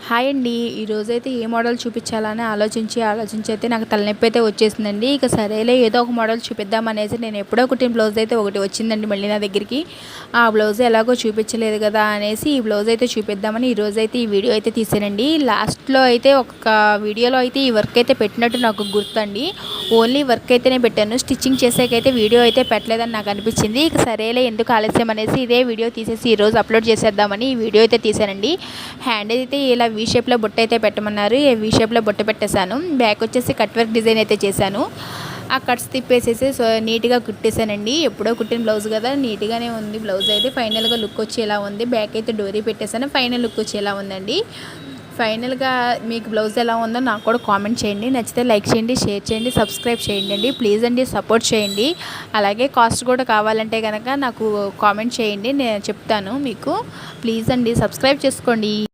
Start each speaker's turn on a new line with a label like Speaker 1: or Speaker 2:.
Speaker 1: Hi అండి. ఈరోజైతే ఏ model చూపించాలని ఆలోచించి అయితే నాకు తలనొప్పి అయితే వచ్చేసిందండి. ఇక సరేలే ఏదో ఒక మోడల్ చూపిద్దామనేసి నేను ఎప్పుడో కుట్టిన బ్లౌజ్ అయితే ఒకటి వచ్చిందండి మళ్ళీ నా దగ్గరికి. ఆ బ్లౌజ్ ఎలాగో చూపించలేదు కదా అనేసి ఈ బ్లౌజ్ అయితే చూపిద్దామని ఈరోజైతే ఈ వీడియో అయితే తీసానండి. లాస్ట్లో అయితే ఒక వీడియోలో అయితే ఈ వర్క్ అయితే పెట్టినట్టు నాకు గుర్తండి. ఓన్లీ వర్క్ అయితేనే పెట్టాను, స్టిచ్చింగ్ చేసాకైతే వీడియో అయితే పెట్టలేదని నాకు అనిపించింది. ఇక సరేలే ఎందుకు ఆలస్యం అనేసి ఇదే వీడియో తీసేసి ఈరోజు అప్లోడ్ చేసేద్దామని ఈ వీడియో అయితే తీసానండి. హ్యాండ్ అయితే ఇలా వీ షేప్లో బొట్టు అయితే పెట్టమన్నారు. వీ షేప్లో బొట్టు పెట్టేశాను. బ్యాక్ వచ్చేసి కట్ వర్క్ డిజైన్ అయితే చేశాను. ఆ కట్స్ తిప్పేసేసి నీట్గా కుట్టేశానండి. ఎప్పుడో కుట్టిన బ్లౌజ్ కదా, నీట్గానే ఉంది బ్లౌజ్ అయితే. ఫైనల్గా లుక్ వచ్చి ఎలా ఉంది, బ్యాక్ అయితే డోరీ పెట్టేశాను. ఫైనల్ లుక్ వచ్చి ఎలా ఉందండి. ఫైనల్గా మీకు బ్లౌజ్ ఎలా ఉందో నాకు కూడా కామెంట్ చేయండి. నచ్చితే లైక్ చేయండి, షేర్ చేయండి, సబ్స్క్రైబ్ చేయండి అండి. ప్లీజ్ అండి సపోర్ట్ చేయండి. అలాగే కాస్ట్ కూడా కావాలంటే కనుక నాకు కామెంట్ చేయండి, నేను చెప్తాను మీకు. ప్లీజ్ అండి సబ్స్క్రైబ్ చేసుకోండి.